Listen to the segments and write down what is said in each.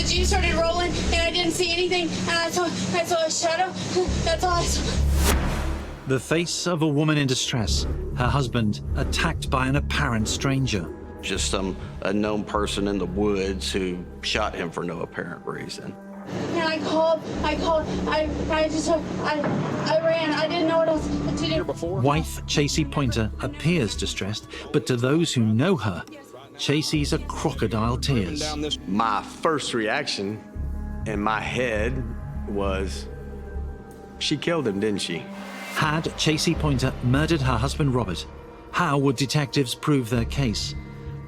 the Jeep started rolling, and I didn't see anything, and I saw a shadow. That's all I saw. The face of a woman in distress, her husband attacked by an apparent stranger. Just some unknown person in the woods who shot him for no apparent reason. And I called, I ran, I didn't know what else to do. Wife Chasey Pointer appears distressed, but to those who know her, Chasey's a crocodile tears. My first reaction in my head was, she killed him, didn't she? Had Chasey Pointer murdered her husband Robert? How would detectives prove their case?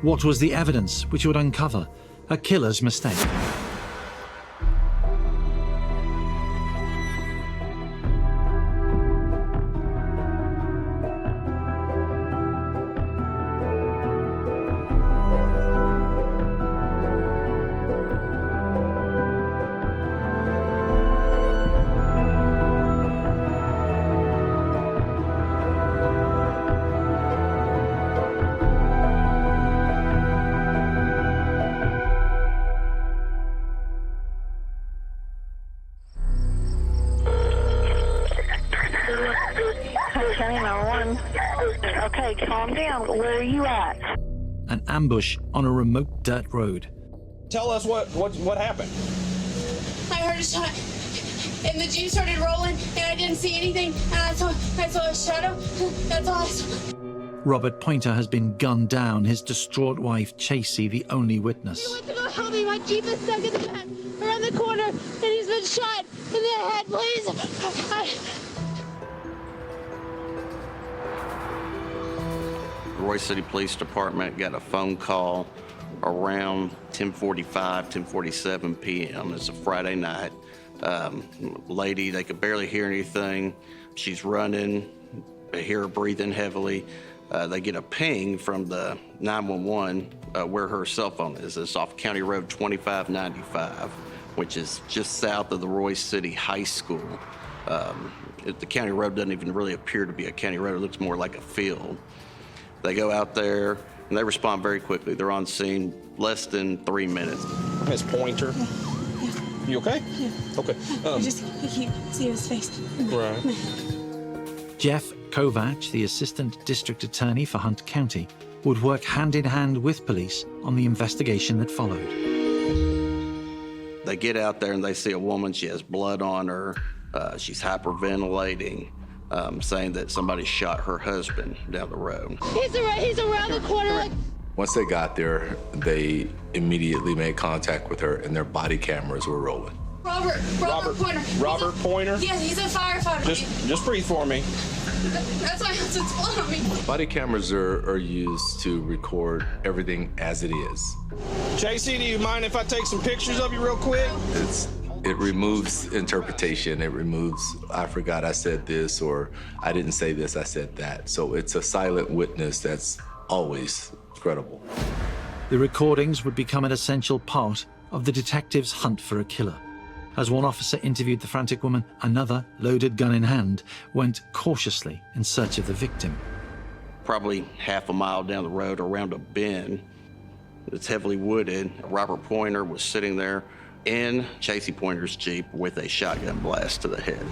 What was the evidence which would uncover a killer's mistake? Okay, calm down. Where are you at? An ambush on a remote dirt road. Tell us what happened. I heard a shot, and the Jeep started rolling, and I didn't see anything, and I saw a shadow. That's all I saw. Robert Pointer has been gunned down, his distraught wife Chasey the only witness. You want to go help me? My Jeep is stuck in the back, around the corner, and he's been shot in the head, please. Roy City Police Department got a phone call around 10:45, 10:47 p.m. It's a Friday night. Lady, they could barely hear anything. She's running. They hear her breathing heavily. They get a ping from the 911 where her cell phone is. It's off County Road 2595, which is just south of the Roy City High School. The county road doesn't even really appear to be a county road. It looks more like a field. They go out there, and they respond very quickly. They're on scene less than 3 minutes. Miss Pointer. Yeah. You okay? Yeah. Okay. I can't see his face. Right. Jeff Kovach, the assistant district attorney for Hunt County, would work hand in hand with police on the investigation that followed. They get out there and they see a woman. She has blood on her. She's hyperventilating, saying that somebody shot her husband down the road. He's around the corner. Once they got there, they immediately made contact with her, and their body cameras were rolling. Robert Pointer. Robert Pointer? Yes, he's a firefighter. Just breathe for me. That's why it's blood on me. Body cameras are used to record everything as it is. Chasey, do you mind if I take some pictures of you real quick? It removes interpretation. It removes, I forgot I said this, or I didn't say this, I said that. So it's a silent witness that's always credible. The recordings would become an essential part of the detectives' hunt for a killer. As one officer interviewed the frantic woman, another, loaded gun in hand, went cautiously in search of the victim. Probably half a mile down the road around a bend that's heavily wooded, Robert Pointer was sitting there in Chasey Pointer's Jeep with a shotgun blast to the head.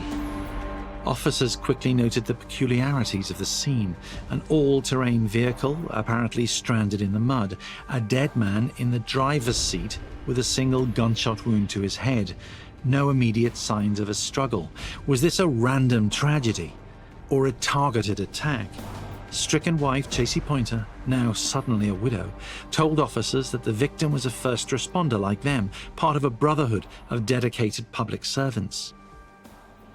Officers quickly noted the peculiarities of the scene. An all-terrain vehicle, apparently stranded in the mud. A dead man in the driver's seat with a single gunshot wound to his head. No immediate signs of a struggle. Was this a random tragedy or a targeted attack? Stricken wife Chasey Pointer, now suddenly a widow, told officers that the victim was a first responder like them, part of a brotherhood of dedicated public servants.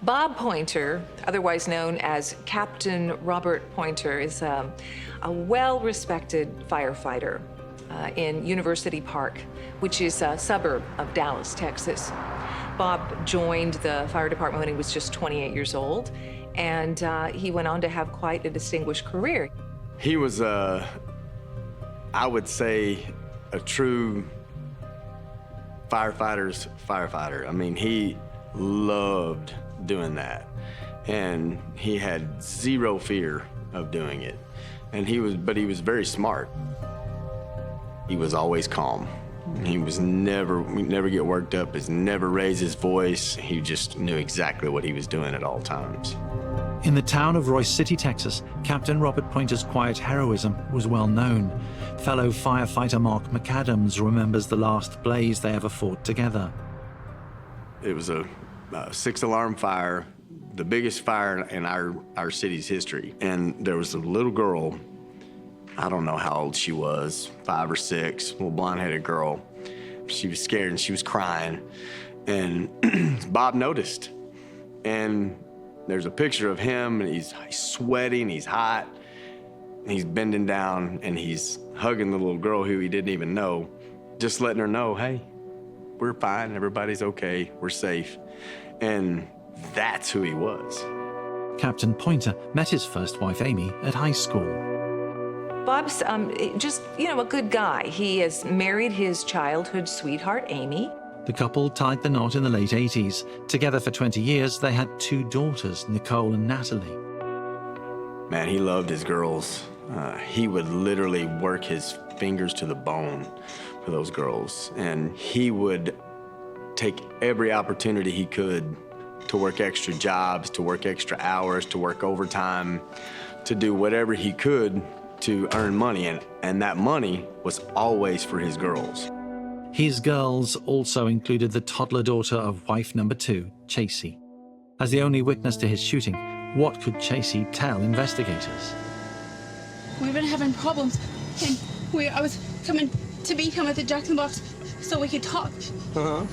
Bob Pointer, otherwise known as Captain Robert Pointer, is a well-respected firefighter in University Park, which is a suburb of Dallas, Texas. Bob joined the fire department when he was just 28 years old, and he went on to have quite a distinguished career. He was, I would say, a true firefighter's firefighter. I mean, he loved doing that, and he had zero fear of doing it. And but he was very smart. He was always calm. He never get worked up, he's never raised his voice. He just knew exactly what he was doing at all times. In the town of Royce City, Texas, Captain Robert Pointer's quiet heroism was well known. Fellow firefighter Mark McAdams remembers the last blaze they ever fought together. It was a 6-alarm fire, the biggest fire in our city's history. And there was a little girl, I don't know how old she was, 5 or 6, little blonde-headed girl. She was scared and she was crying. And Bob noticed. And there's a picture of him, and he's sweating, he's hot, and he's bending down, and he's hugging the little girl who he didn't even know, just letting her know, hey, we're fine, everybody's okay, we're safe. And that's who he was. Captain Pointer met his first wife, Amy, at high school. Bob's just, a good guy. He has married his childhood sweetheart, Amy. The couple tied the knot in the late 80s. Together for 20 years, they had 2 daughters, Nicole and Natalie. Man, he loved his girls. He would literally work his fingers to the bone for those girls. And he would take every opportunity he could to work extra jobs, to work extra hours, to work overtime, to do whatever he could to earn money. And that money was always for his girls. His girls also included the toddler daughter of wife number 2, Chasey. As the only witness to his shooting, what could Chasey tell investigators? We've been having problems, and I was coming to beat him at the Jack in the Box so we could talk. Uh-huh.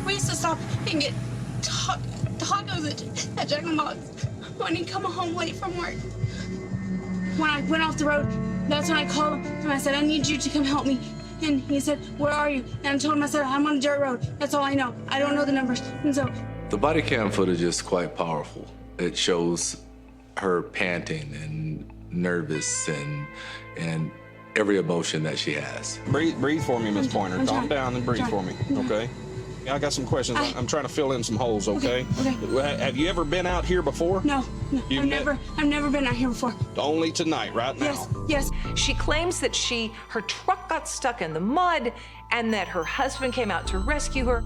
We used to stop and get tacos at Jack in the Box when he'd come home late from work. When I went off the road, that's when I called him, and I said, I need you to come help me. And he said, where are you? And I told him, I said, I'm on the dirt road. That's all I know. I don't know the numbers. And so... The body cam footage is quite powerful. It shows her panting and nervous and every emotion that she has. Breathe for me, Miss Pointer. Calm down and breathe for me, okay? I got some questions. I'm trying to fill in some holes, okay? Okay. Have you ever been out here before? No. I've never been out here before. Only tonight, right now? Yes. She claims that her truck got stuck in the mud and that her husband came out to rescue her.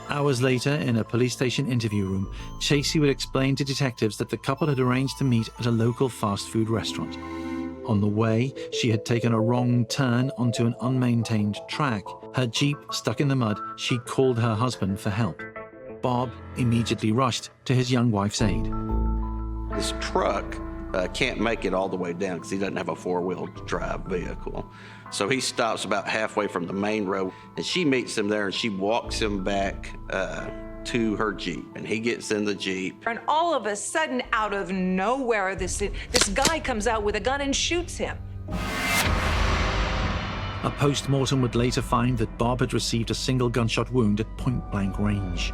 Hours later, in a police station interview room, Chasey would explain to detectives that the couple had arranged to meet at a local fast food restaurant. On the way, she had taken a wrong turn onto an unmaintained track. Her Jeep stuck in the mud. She called her husband for help. Bob immediately rushed to his young wife's aid. His truck can't make it all the way down because he doesn't have a 4-wheel drive vehicle. So he stops about halfway from the main road, and she meets him there, and she walks him back to her Jeep, and he gets in the Jeep. And all of a sudden, out of nowhere, this guy comes out with a gun and shoots him. A post-mortem would later find that Bob had received a single gunshot wound at point-blank range.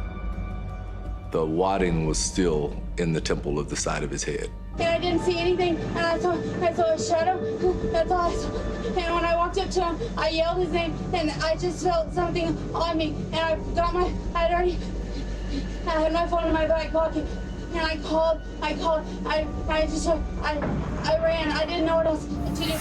The wadding was still in the temple of the side of his head. And I didn't see anything, and I saw a shadow. That's all I saw. And when I walked up to him, I yelled his name, and I just felt something on me. And I had my phone in my back pocket, and I ran. I didn't know what else to do.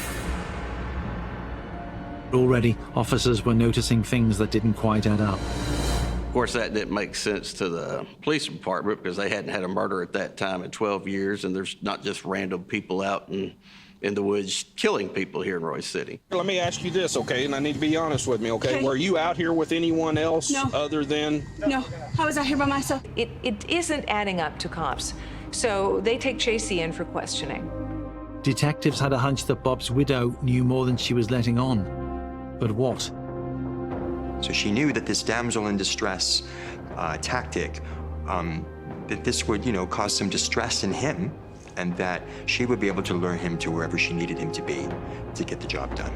Already, officers were noticing things that didn't quite add up. Of course, that didn't make sense to the police department because they hadn't had a murder at that time in 12 years, and there's not just random people out in the woods killing people here in Royce City. Let me ask you this, okay? And I need to be honest with me, okay? Were you out here with anyone else other than... No, I was out here by myself. It isn't adding up to cops, so they take Chasey in for questioning. Detectives had a hunch that Bob's widow knew more than she was letting on. But what? So she knew that this damsel in distress tactic, that this would, cause some distress in him, and that she would be able to lure him to wherever she needed him to be to get the job done.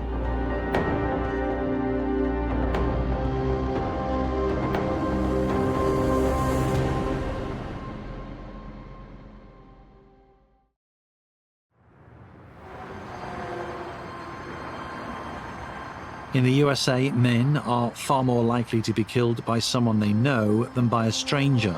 In the USA, men are far more likely to be killed by someone they know than by a stranger.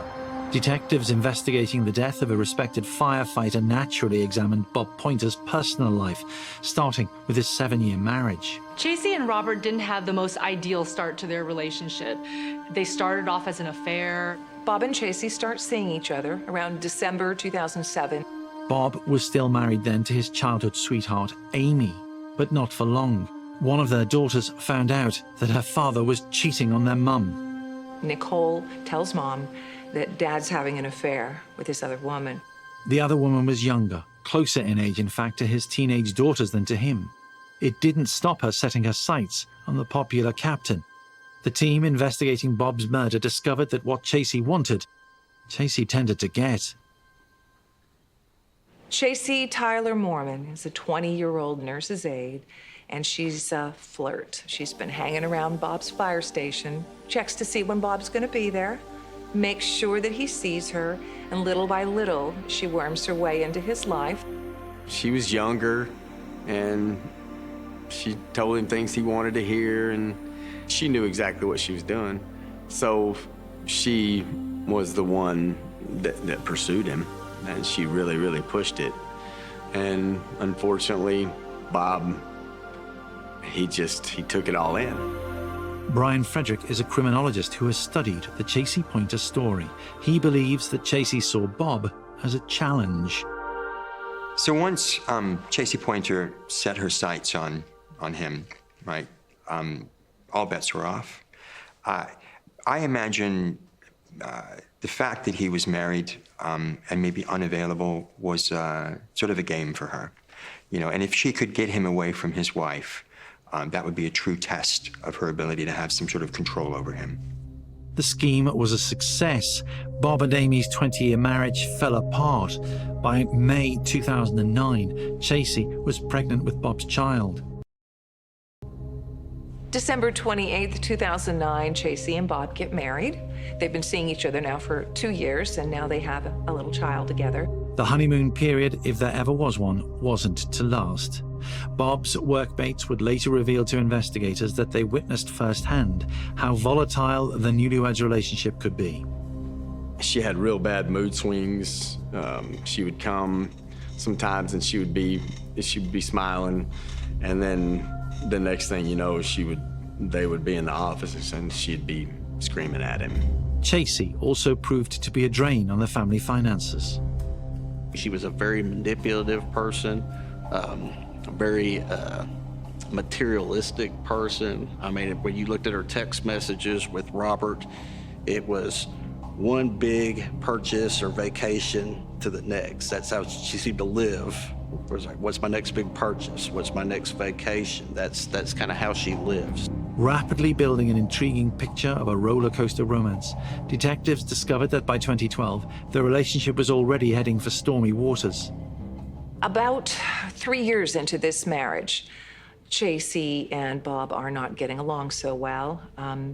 Detectives investigating the death of a respected firefighter naturally examined Bob Pointer's personal life, starting with his 7-year marriage. Chasey and Robert didn't have the most ideal start to their relationship. They started off as an affair. Bob and Chasey start seeing each other around December 2007. Bob was still married then to his childhood sweetheart, Amy, but not for long. One of their daughters found out that her father was cheating on their mum. Nicole tells Mom that Dad's having an affair with this other woman. The other woman was younger, closer in age, in fact, to his teenage daughters than to him. It didn't stop her setting her sights on the popular captain. The team investigating Bob's murder discovered that what Chasey wanted, Chasey tended to get. Chasey Tyler Mormon is a 20-year-old nurse's aide, and she's a flirt. She's been hanging around Bob's fire station, checks to see when Bob's gonna be there, makes sure that he sees her, and little by little, she worms her way into his life. She was younger, and she told him things he wanted to hear, and she knew exactly what she was doing. So she was the one that pursued him, and she really, really pushed it. And unfortunately, Bob, he took it all in. Brian Frederick is a criminologist who has studied the Chasey Pointer story. He believes that Chasey saw Bob as a challenge. So once Chasey Pointer set her sights on him, right, all bets were off. I imagine the fact that he was married and maybe unavailable was sort of a game for her, you know. And if she could get him away from his wife, that would be a true test of her ability to have some sort of control over him. The scheme was a success. Bob and Amy's 20-year marriage fell apart. By May 2009, Chasey was pregnant with Bob's child. December 28th, 2009, Chasey and Bob get married. They've been seeing each other now for 2 years, and now they have a little child together. The honeymoon period, if there ever was one, wasn't to last. Bob's workmates would later reveal to investigators that they witnessed firsthand how volatile the newlyweds' relationship could be. She had real bad mood swings. She would come sometimes and she would be smiling, and then the next thing you know, they would be in the office and she'd be screaming at him. Chasey also proved to be a drain on the family finances. She was a very manipulative person, a very materialistic person. I mean, when you looked at her text messages with Robert, it was one big purchase or vacation to the next. That's how she seemed to live. It was like, what's my next big purchase? What's my next vacation? That's kind of how she lives. Rapidly building an intriguing picture of a roller coaster romance, detectives discovered that by 2012, the relationship was already heading for stormy waters. About 3 years into this marriage, Chasey and Bob are not getting along so well.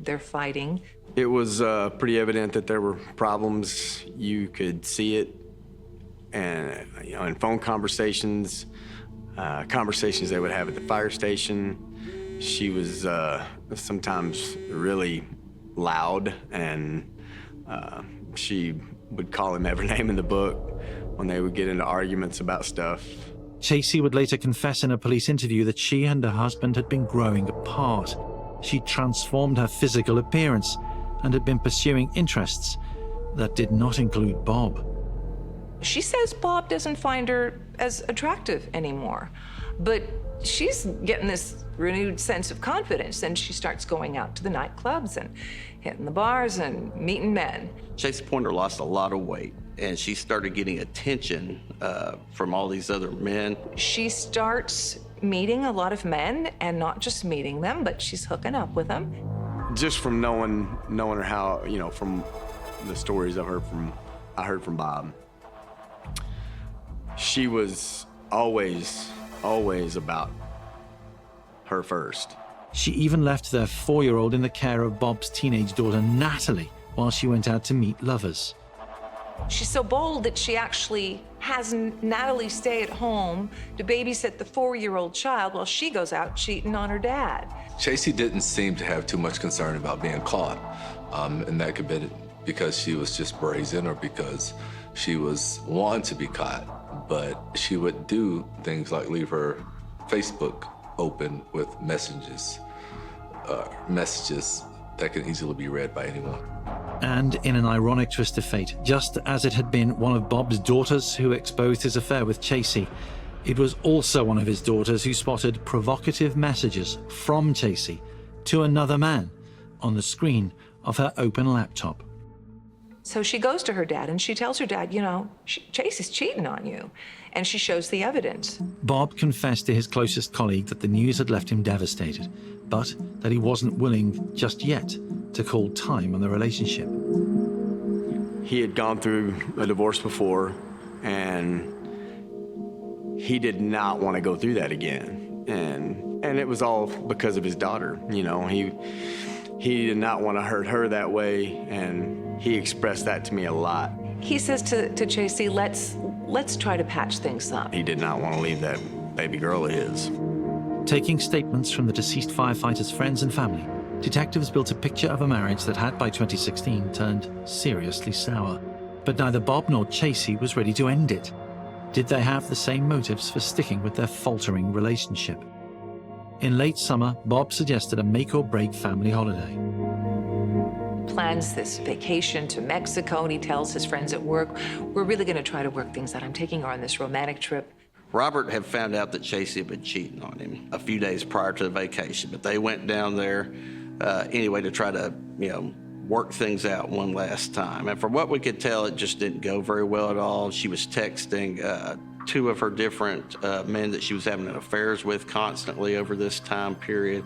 They're fighting. It was pretty evident that there were problems. You could see it, and in phone conversations, conversations they would have at the fire station. She was sometimes really loud, and she would call him every name in the book when they would get into arguments about stuff. Chasey would later confess in a police interview that she and her husband had been growing apart. She transformed her physical appearance and had been pursuing interests that did not include Bob. She says Bob doesn't find her as attractive anymore, but she's getting this renewed sense of confidence, and she starts going out to the nightclubs and hitting the bars and meeting men. Chasey Pointer lost a lot of weight, and she started getting attention from all these other men. She starts meeting a lot of men, and not just meeting them, but she's hooking up with them. Just from knowing her, how, from the stories I heard from Bob, she was always about her first. She even left their 4-year-old in the care of Bob's teenage daughter, Natalie, while she went out to meet lovers. She's so bold that she actually has Natalie stay at home to babysit the 4-year-old child while she goes out cheating on her dad. Chasey didn't seem to have too much concern about being caught, and that could be because she was just brazen or because she was wanting to be caught, but she would do things like leave her Facebook open with messages that can easily be read by anyone. And in an ironic twist of fate, just as it had been one of Bob's daughters who exposed his affair with Chasey, it was also one of his daughters who spotted provocative messages from Chasey to another man on the screen of her open laptop. So she goes to her dad and she tells her dad, you know, Chasey's cheating on you. And she shows the evidence. Bob confessed to his closest colleague that the news had left him devastated, but that he wasn't willing just yet to call time on the relationship. He had gone through a divorce before, and he did not want to go through that again. And it was all because of his daughter. You know, he did not want to hurt her that way, and he expressed that to me a lot. He says to Chasey, let's try to patch things up. He did not want to leave that baby girl of his. Taking statements from the deceased firefighter's friends and family, detectives built a picture of a marriage that had by 2016 turned seriously sour. But neither Bob nor Chasey was ready to end it. Did they have the same motives for sticking with their faltering relationship? In late summer, Bob suggested a make-or-break family holiday. Plans this vacation to Mexico, and he tells his friends at work, we're really going to try to work things out. I'm taking her on this romantic trip. Robert had found out that Chasey had been cheating on him a few days prior to the vacation, but they went down there anyway to try to, work things out one last time. And from what we could tell, it just didn't go very well at all. She was texting two of her different men that she was having affairs with constantly over this time period.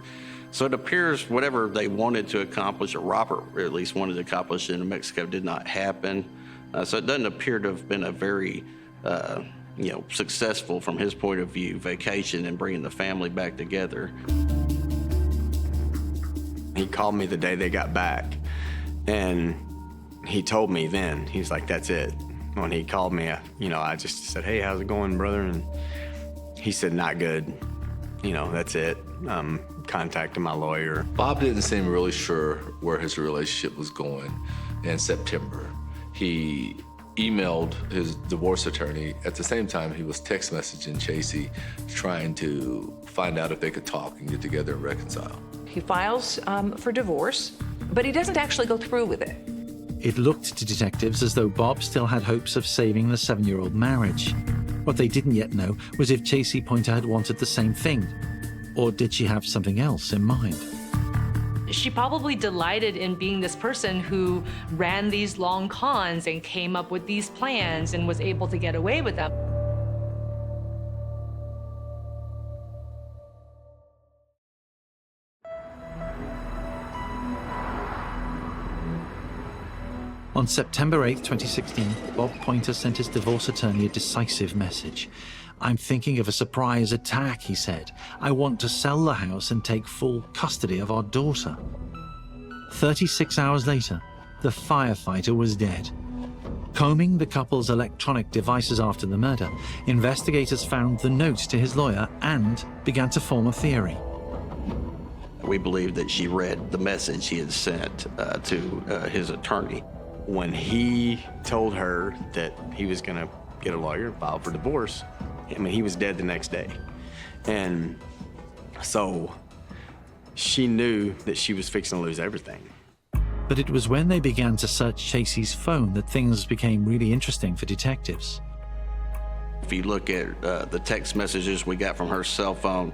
So it appears whatever they wanted to accomplish, or Robert at least wanted to accomplish in Mexico, did not happen. So it doesn't appear to have been a very successful, from his point of view, vacation and bringing the family back together. He called me the day they got back, and he told me then, he's like, that's it. When he called me, I just said, hey, how's it going, brother? And he said, not good. That's it. Contacting my lawyer. Bob didn't seem really sure where his relationship was going in September. He emailed his divorce attorney. At the same time, he was text messaging Chasey, trying to find out if they could talk and get together and reconcile. He files for divorce, but he doesn't actually go through with it. It looked to detectives as though Bob still had hopes of saving the 7-year-old marriage. What they didn't yet know was if Chasey Pointer had wanted the same thing, or did she have something else in mind? She probably delighted in being this person who ran these long cons and came up with these plans and was able to get away with them. On September 8, 2016, Bob Pointer sent his divorce attorney a decisive message. I'm thinking of a surprise attack, he said. I want to sell the house and take full custody of our daughter. 36 hours later, the firefighter was dead. Combing the couple's electronic devices after the murder, investigators found the note to his lawyer and began to form a theory. We believe that she read the message he had sent to his attorney. When he told her that he was going to get a lawyer and file for divorce, he was dead the next day. And so she knew that she was fixing to lose everything. But it was when they began to search Chasey's phone that things became really interesting for detectives. If you look at the text messages we got from her cell phone,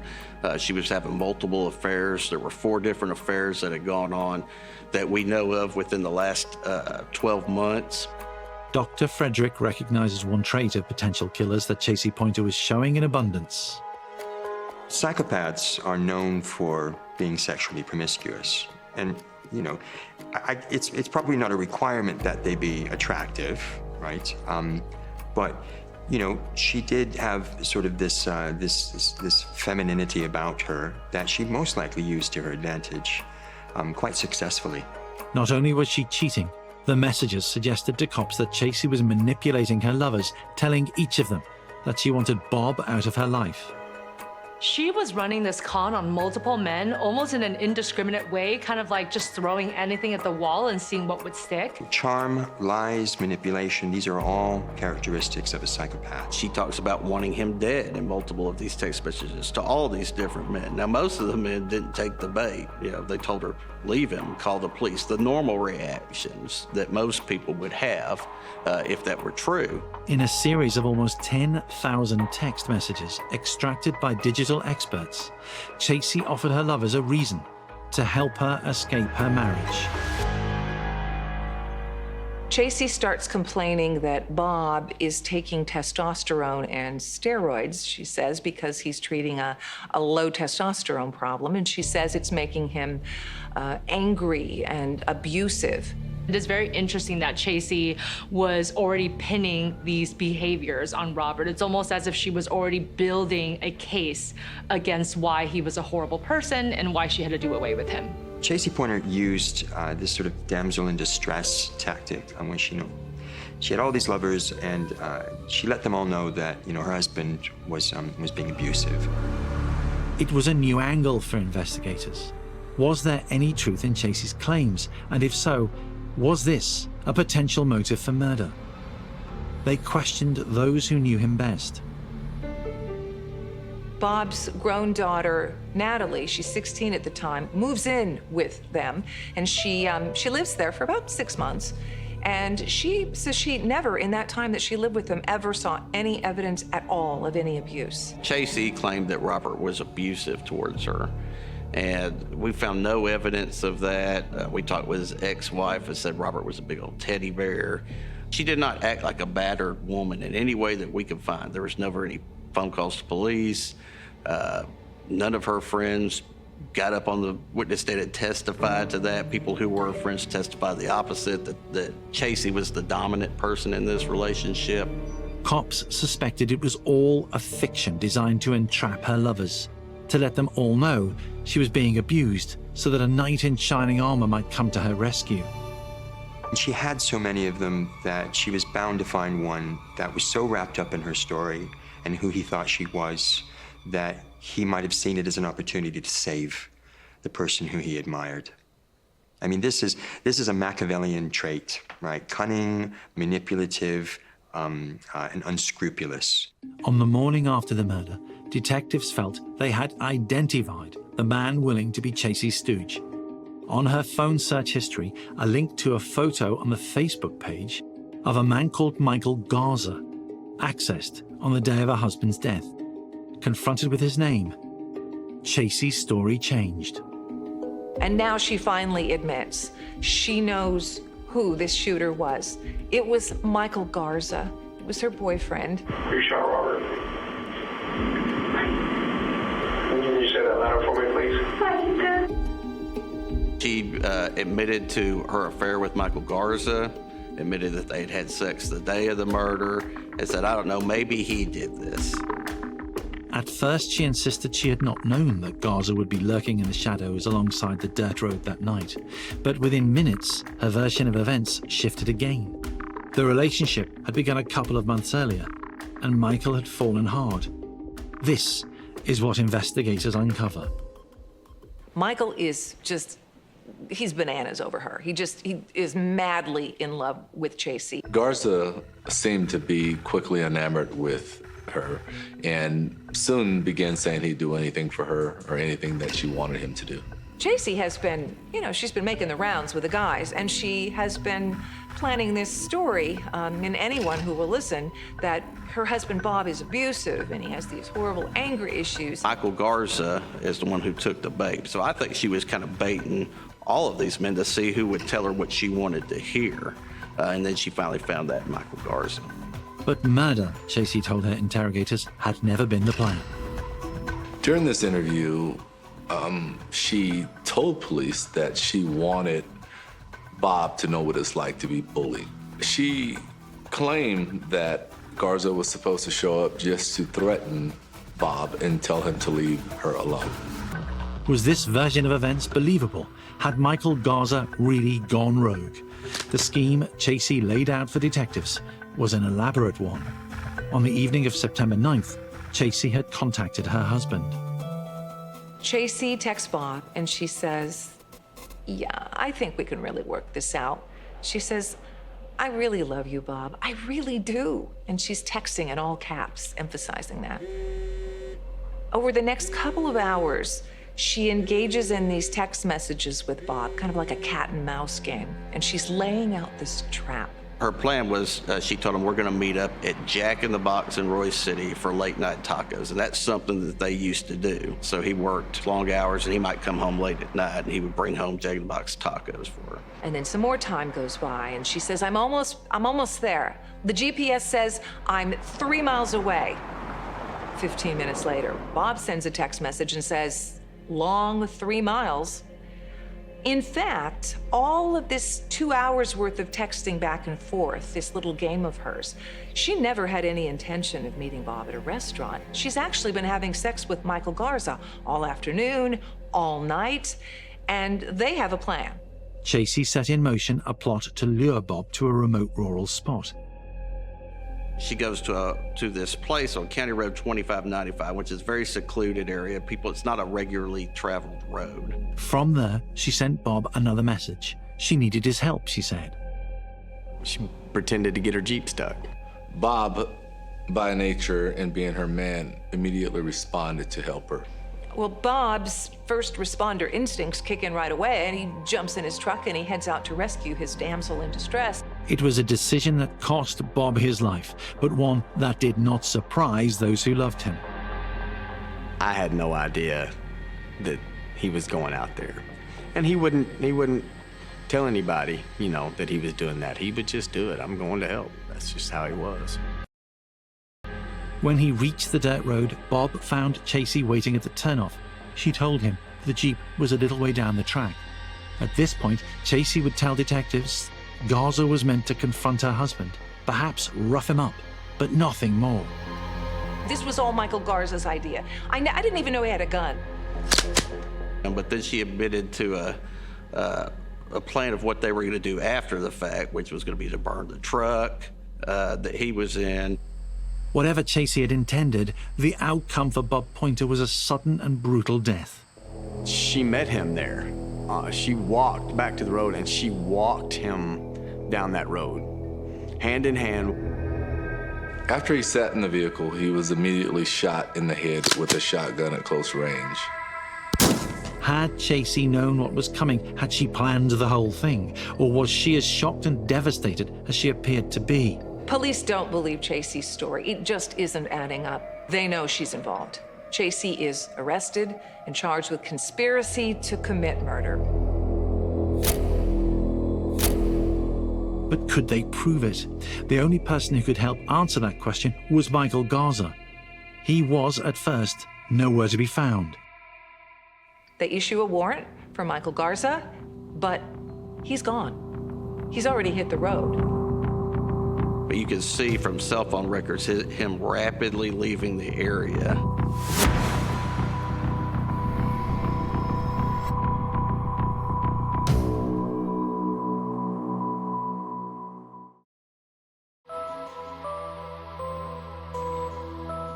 she was having multiple affairs. There were 4 different affairs that had gone on that we know of within the last 12 months. Dr. Frederick recognizes one trait of potential killers that Chasey Pointer was showing in abundance. Psychopaths are known for being sexually promiscuous. And, it's probably not a requirement that they be attractive, right? But she did have sort of this femininity about her that she most likely used to her advantage quite successfully. Not only was she cheating, the messages suggested to cops that Chasey was manipulating her lovers, telling each of them that she wanted Bob out of her life. She was running this con on multiple men, almost in an indiscriminate way, kind of like just throwing anything at the wall and seeing what would stick. Charm, lies, manipulation, these are all characteristics of a psychopath. She talks about wanting him dead in multiple of these text messages to all these different men. Now, most of the men didn't take the bait. You know, they told her, leave him, call the police. The normal reactions that most people would have if that were true. In a series of almost 10,000 text messages extracted by digital experts, Chasey offered her lovers a reason to help her escape her marriage. Chasey starts complaining that Bob is taking testosterone and steroids, she says, because he's treating a low testosterone problem, and she says it's making him angry and abusive. It is very interesting that Chasey was already pinning these behaviors on Robert. It's almost as if she was already building a case against why he was a horrible person and why she had to do away with him. Chasey Pointer used this sort of damsel in distress tactic when she had all these lovers, and she let them all know that her husband was being abusive. It was a new angle for investigators. Was there any truth in Chasey's claims? And if so, was this a potential motive for murder? They questioned those who knew him best. Bob's grown daughter, Natalie, she's 16 at the time, moves in with them, and she lives there for about 6 months. And she says she never, in that time that she lived with them, ever saw any evidence at all of any abuse. Chasey claimed that Robert was abusive towards her, and we found no evidence of that. We talked with his ex-wife and said Robert was a big old teddy bear. She did not act like a battered woman in any way that we could find. There was never any phone calls to police. None of her friends got up on the witness stand and testified to that. People who were friends testified the opposite, that Chasey was the dominant person in this relationship. Cops suspected it was all a fiction designed to entrap her lovers, to let them all know she was being abused so that a knight in shining armor might come to her rescue. She had so many of them that she was bound to find one that was so wrapped up in her story and who he thought she was, that he might have seen it as an opportunity to save the person who he admired. I mean, this is a Machiavellian trait, right? Cunning, manipulative, and unscrupulous. On the morning after the murder, detectives felt they had identified the man willing to be Chasey's stooge. On her phone search history, a link to a photo on the Facebook page of a man called Michael Garza, accessed on the day of her husband's death. Confronted with his name, Chasey's story changed. And now she finally admits she knows who this shooter was. It was Michael Garza. It was her boyfriend. You shot Robert. Can you say that louder for me, please? She admitted to her affair with Michael Garza, admitted that they had had sex the day of the murder, and said, I don't know, maybe he did this. At first, she insisted she had not known that Garza would be lurking in the shadows alongside the dirt road that night. But within minutes, her version of events shifted again. The relationship had begun a couple of months earlier, and Michael had fallen hard. This is what investigators uncover. Michael is just, he's bananas over her. He is madly in love with Chasey. Garza seemed to be quickly enamored with her and soon began saying he'd do anything for her or anything that she wanted him to do. Chasey has been, she's been making the rounds with the guys, and she has been planning this story, and anyone who will listen, that her husband Bob is abusive and he has these horrible anger issues. Michael Garza is the one who took the bait, so I think she was kind of baiting all of these men to see who would tell her what she wanted to hear, and then she finally found that in Michael Garza. But murder, Chasey told her interrogators, had never been the plan. During this interview, she told police that she wanted Bob to know what it's like to be bullied. She claimed that Garza was supposed to show up just to threaten Bob and tell him to leave her alone. Was this version of events believable? Had Michael Garza really gone rogue? The scheme Chasey laid out for detectives was an elaborate one. On the evening of September 9th, Chasey had contacted her husband. Chasey texts Bob and she says, yeah, I think we can really work this out. She says, I really love you, Bob. I really do. And she's texting in all caps, emphasizing that. Over the next couple of hours, she engages in these text messages with Bob, kind of like a cat and mouse game. And she's laying out this trap. Her plan was, she told him, we're going to meet up at Jack in the Box in Royce City for late night tacos. And that's something that they used to do. So he worked long hours and he might come home late at night and he would bring home Jack in the Box tacos for her. And then some more time goes by and she says, I'm almost there. The GPS says I'm 3 miles away. 15 minutes later, Bob sends a text message and says, long 3 miles. In fact, all of this 2 hours worth of texting back and forth, this little game of hers, she never had any intention of meeting Bob at a restaurant. She's actually been having sex with Michael Garza all afternoon, all night, and they have a plan. Chasey set in motion a plot to lure Bob to a remote rural spot. She goes to this place on County Road 2595, which is a very secluded area. It's not a regularly traveled road. From there, she sent Bob another message. She needed his help, she said. She pretended to get her Jeep stuck. Bob, by nature and being her man, immediately responded to help her. Well, Bob's first responder instincts kick in right away, and he jumps in his truck and he heads out to rescue his damsel in distress. It was a decision that cost Bob his life, but one that did not surprise those who loved him. I had no idea that he was going out there. And he wouldn't tell anybody, that he was doing that. He would just do it. I'm going to help. That's just how he was. When he reached the dirt road, Bob found Chasey waiting at the turnoff. She told him the Jeep was a little way down the track. At this point, Chasey would tell detectives Garza was meant to confront her husband, perhaps rough him up, but nothing more. This was all Michael Garza's idea. I didn't even know he had a gun. But then she admitted to a plan of what they were going to do after the fact, which was going to be to burn the truck that he was in. Whatever Chasey had intended, the outcome for Bob Pointer was a sudden and brutal death. She met him there. She walked back to the road and she walked him down that road, hand in hand. After he sat in the vehicle, he was immediately shot in the head with a shotgun at close range. Had Chasey known what was coming? Had she planned the whole thing? Or was she as shocked and devastated as she appeared to be? Police don't believe Chasey's story. It just isn't adding up. They know she's involved. Chasey is arrested and charged with conspiracy to commit murder. But could they prove it? The only person who could help answer that question was Michael Garza. He was, at first, nowhere to be found. They issue a warrant for Michael Garza, but he's gone. He's already hit the road. But you can see from cell phone records him rapidly leaving the area.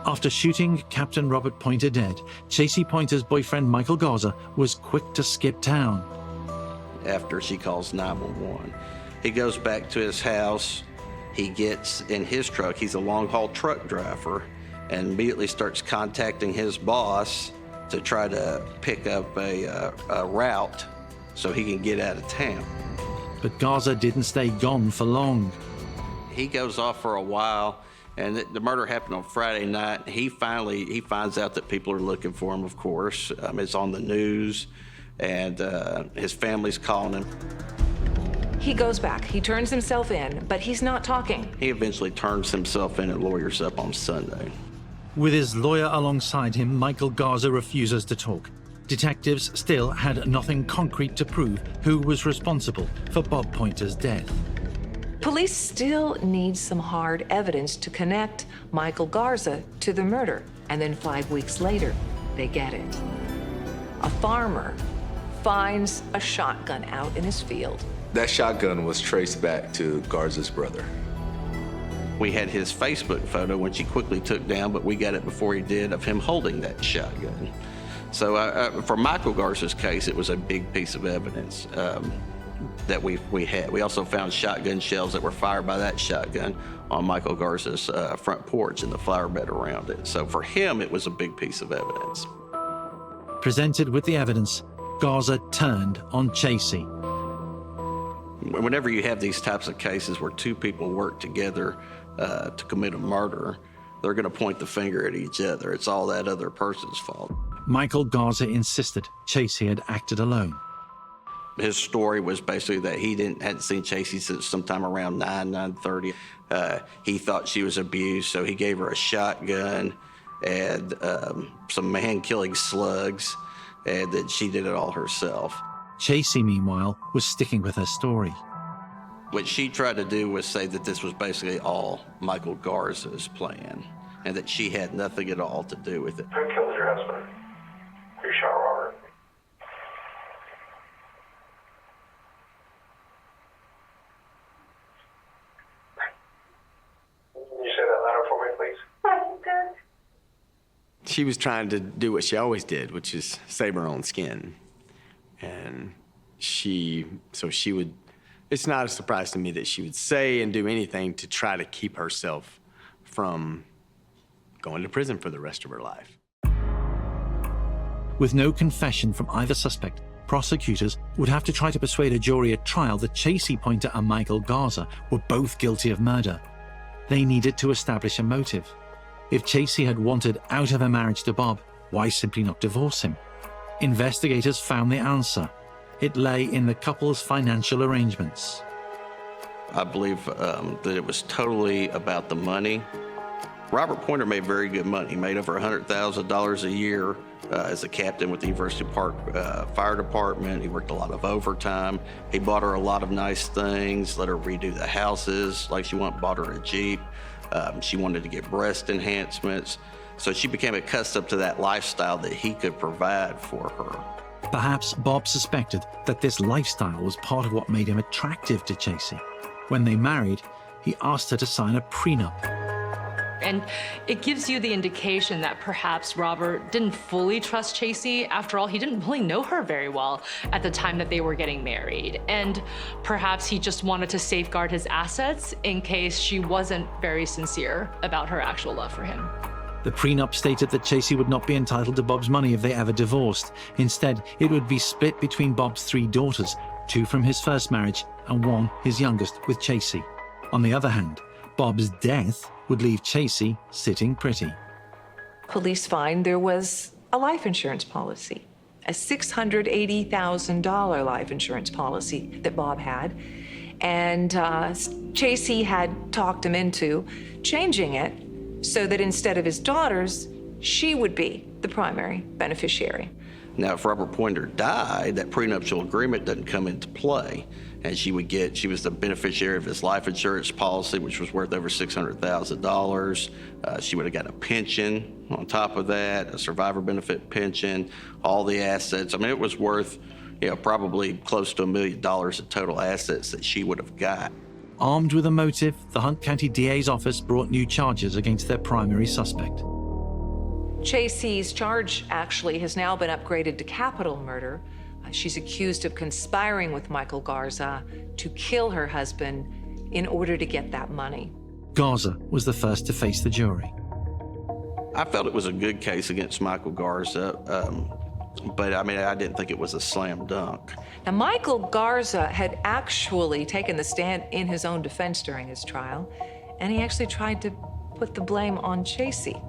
After shooting Captain Robert Pointer dead, Chasey Pointer's boyfriend Michael Garza was quick to skip town. After she calls 911, he goes back to his house. He gets in his truck. He's a long-haul truck driver, and immediately starts contacting his boss to try to pick up a route so he can get out of town. But Garza didn't stay gone for long. He goes off for a while, and the murder happened on Friday night. He finds out that people are looking for him, of course. It's on the news, and his family's calling him. He goes back. He turns himself in, but he's not talking. He eventually turns himself in and lawyers up on Sunday. With his lawyer alongside him, Michael Garza refuses to talk. Detectives still had nothing concrete to prove who was responsible for Bob Pointer's death. Police still need some hard evidence to connect Michael Garza to the murder. And then 5 weeks later, they get it. A farmer finds a shotgun out in his field. That shotgun was traced back to Garza's brother. We had his Facebook photo, which he quickly took down, but we got it before he did, of him holding that shotgun. So for Michael Garza's case, it was a big piece of evidence that we had. We also found shotgun shells that were fired by that shotgun on Michael Garza's front porch and the flower bed around it. So for him, it was a big piece of evidence. Presented with the evidence, Garza turned on Chasey. Whenever you have these types of cases where two people work together to commit a murder, they're going to point the finger at each other. It's all that other person's fault. Michael Garza insisted Chasey had acted alone. His story was basically that he hadn't seen Chasey since sometime around 9:30. He thought she was abused, so he gave her a shotgun and some man-killing slugs, and that she did it all herself. Chasey, meanwhile, was sticking with her story. What she tried to do was say that this was basically all Michael Garza's plan, and that she had nothing at all to do with it. Who killed your husband? Who shot Robert? Can you say that louder for me, please? She was trying to do what she always did, which is save her own skin. And it's not a surprise to me that she would say and do anything to try to keep herself from going to prison for the rest of her life. With no confession from either suspect, prosecutors would have to try to persuade a jury at trial that Chasey Pointer and Michael Garza were both guilty of murder. They needed to establish a motive. If Chasey had wanted out of her marriage to Bob, why simply not divorce him? Investigators found the answer. It lay in the couple's financial arrangements. I believe that it was totally about the money. Robert Pointer made very good money. He made over $100,000 a year as a captain with the University Park Fire Department. He worked a lot of overtime. He bought her a lot of nice things, let her redo the houses like she wanted, bought her a Jeep. She wanted to get breast enhancements. So she became accustomed to that lifestyle that he could provide for her. Perhaps Bob suspected that this lifestyle was part of what made him attractive to Chasey. When they married, he asked her to sign a prenup. And it gives you the indication that perhaps Robert didn't fully trust Chasey. After all, he didn't really know her very well at the time that they were getting married. And perhaps he just wanted to safeguard his assets in case she wasn't very sincere about her actual love for him. The prenup stated that Chasey would not be entitled to Bob's money if they ever divorced. Instead, it would be split between Bob's 3 daughters, 2 from his first marriage and 1, his youngest, with Chasey. On the other hand, Bob's death would leave Chasey sitting pretty. Police find there was a life insurance policy, a $680,000 life insurance policy that Bob had. And Chasey had talked him into changing it so that instead of his daughters, she would be the primary beneficiary. Now, if Robert Pointer died, that prenuptial agreement doesn't come into play. And she was the beneficiary of his life insurance policy, which was worth over $600,000. She would have got a pension on top of that, a survivor benefit pension, all the assets. I mean, it was worth, probably close to $1 million in total assets that she would have got. Armed with a motive, the Hunt County DA's office brought new charges against their primary suspect. Chasey's charge actually has now been upgraded to capital murder. She's accused of conspiring with Michael Garza to kill her husband in order to get that money. Garza was the first to face the jury. I felt it was a good case against Michael Garza, but I didn't think it was a slam dunk. Now, Michael Garza had actually taken the stand in his own defense during his trial, and he actually tried to put the blame on Chasey.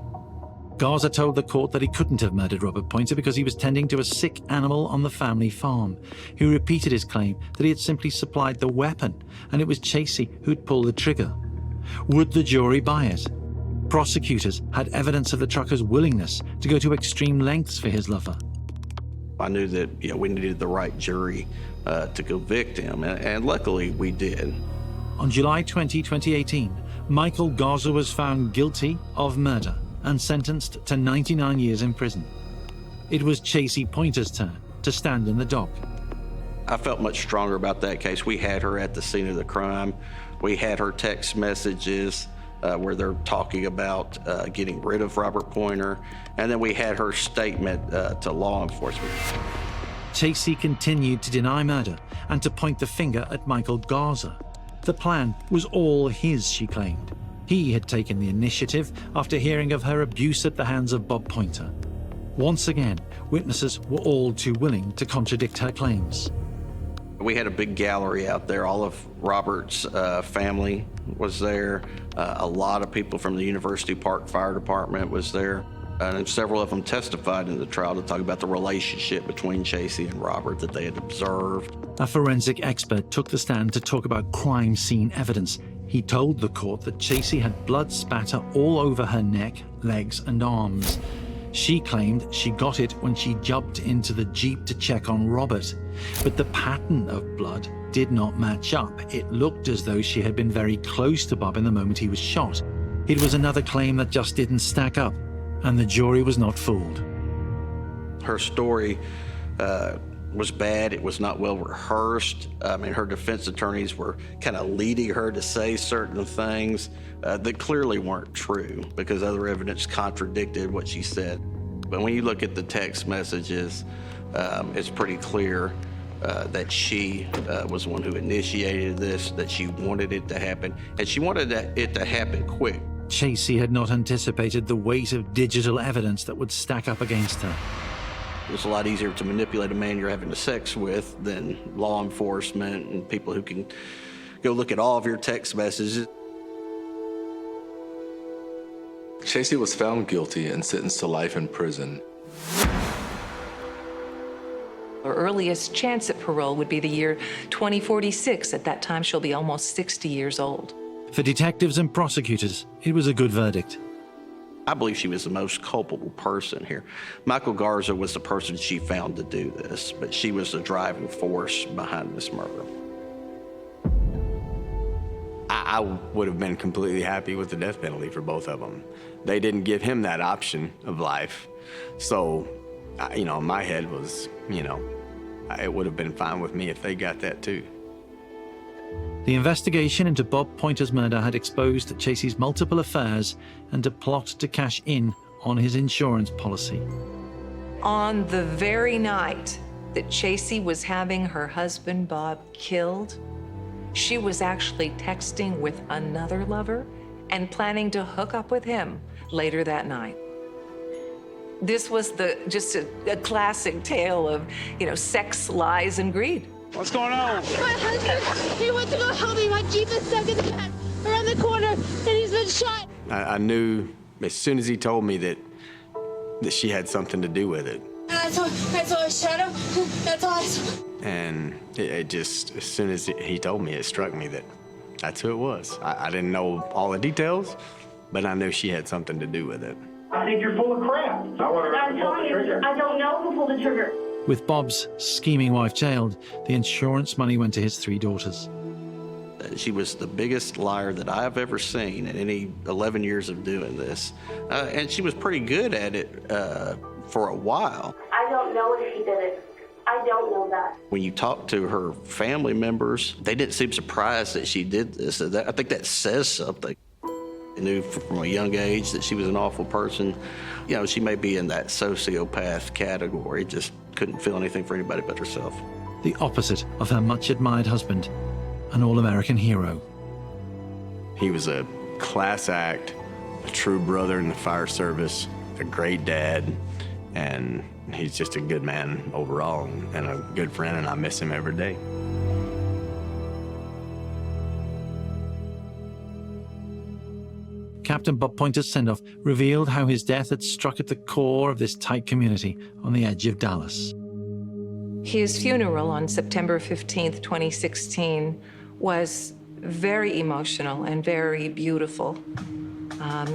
Garza told the court that he couldn't have murdered Robert Pointer because he was tending to a sick animal on the family farm. He repeated his claim that he had simply supplied the weapon and it was Chasey who'd pulled the trigger. Would the jury buy it? Prosecutors had evidence of the trucker's willingness to go to extreme lengths for his lover. I knew that we needed the right jury to convict him, and luckily we did. On July 20, 2018, Michael Garza was found guilty of murder and sentenced to 99 years in prison. It was Chasey Pointer's turn to stand in the dock. I felt much stronger about that case. We had her at the scene of the crime. We had her text messages. where they're talking about getting rid of Robert Pointer. And then we had her statement to law enforcement. Chasey continued to deny murder and to point the finger at Michael Garza. The plan was all his, she claimed. He had taken the initiative after hearing of her abuse at the hands of Bob Pointer. Once again, witnesses were all too willing to contradict her claims. We had a big gallery out there. All of Robert's family was there. A lot of people from the University Park Fire Department was there. And several of them testified in the trial to talk about the relationship between Chasey and Robert that they had observed. A forensic expert took the stand to talk about crime scene evidence. He told the court that Chasey had blood spatter all over her neck, legs, and arms. She claimed she got it when she jumped into the Jeep to check on Robert. But the pattern of blood did not match up. It looked as though she had been very close to Bob in the moment he was shot. It was another claim that just didn't stack up, and the jury was not fooled. Her story was bad. It was not well rehearsed. I mean, her defense attorneys were kind of leading her to say certain things that clearly weren't true because other evidence contradicted what she said. But when you look at the text messages, it's pretty clear that she was the one who initiated this, that she wanted it to happen, and she wanted it to happen quick. Chasey had not anticipated the weight of digital evidence that would stack up against her. It's a lot easier to manipulate a man you're having sex with than law enforcement and people who can go look at all of your text messages. Chasey was found guilty and sentenced to life in prison. Her earliest chance at parole would be the year 2046. At that time, she'll be almost 60 years old. For detectives and prosecutors, it was a good verdict. I believe she was the most culpable person here. Michael Garza was the person she found to do this, but she was the driving force behind this murder. I would have been completely happy with the death penalty for both of them. They didn't give him that option of life. So, my head was, it would have been fine with me if they got that too. The investigation into Bob Pointer's murder had exposed Chasey's multiple affairs and a plot to cash in on his insurance policy. On the very night that Chasey was having her husband, Bob, killed, she was actually texting with another lover and planning to hook up with him later that night. This was just a classic tale of, sex, lies, and greed. What's going on? My husband, he went to go help me. My Jeep is stuck in the back around the corner, and he's been shot. I knew as soon as he told me that she had something to do with it. And I saw a shadow. That's all I saw. And it just, as soon as he told me, it struck me that that's who it was. I didn't know all the details, but I knew she had something to do with it. I think you're full of crap. I want to pull the trigger. I don't know who pulled the trigger. With Bob's scheming wife jailed, the insurance money went to his 3 daughters. She was the biggest liar that I've ever seen in any 11 years of doing this. And she was pretty good at it for a while. I don't know if she did it. I don't know that. When you talk to her family members, they didn't seem surprised that she did this. I think that says something. They knew from a young age that she was an awful person. She may be in that sociopath category, just couldn't feel anything for anybody but herself. The opposite of her much-admired husband, an all-American hero. He was a class act, a true brother in the fire service, a great dad, and he's just a good man overall and a good friend, and I miss him every day. Captain Bob Pointer's send-off revealed how his death had struck at the core of this tight community on the edge of Dallas. His funeral on September 15th, 2016 was very emotional and very beautiful.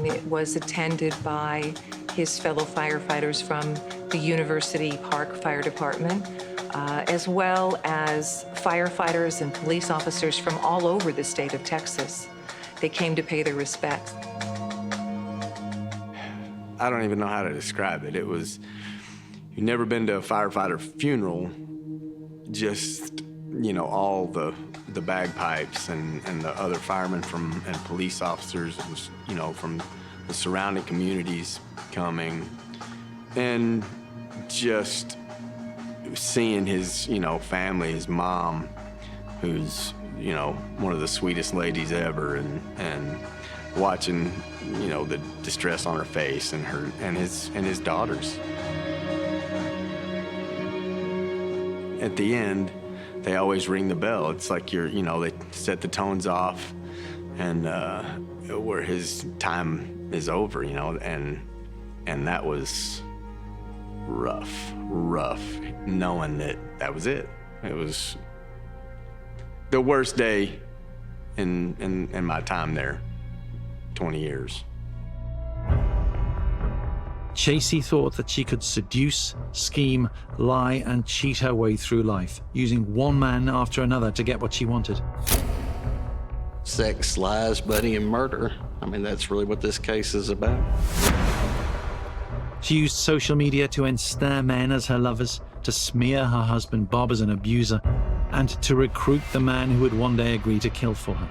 It was attended by his fellow firefighters from the University Park Fire Department, as well as firefighters and police officers from all over the state of Texas. They came to pay their respects. I don't even know how to describe it. It was, you've never been to a firefighter funeral, just, you know, all the bagpipes and the other firemen and police officers, you know, from the surrounding communities coming, and just seeing his, you know, family, his mom, who's, you know, one of the sweetest ladies ever, and watching, you know, the distress on her face and his daughters. At the end, they always ring the bell. It's like you know, they set the tones off, and where his time is over, you know, and that was rough, knowing that was it. It was the worst day in my time there, 20 years. Chasey thought that she could seduce, scheme, lie, and cheat her way through life, using one man after another to get what she wanted. Sex, lies, money, and murder. I mean, that's really what this case is about. She used social media to ensnare men as her lovers, to smear her husband Bob as an abuser, and to recruit the man who would one day agree to kill for her.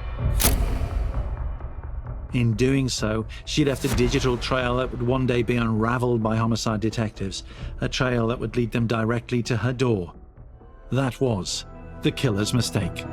In doing so, she left a digital trail that would one day be unraveled by homicide detectives, a trail that would lead them directly to her door. That was the killer's mistake.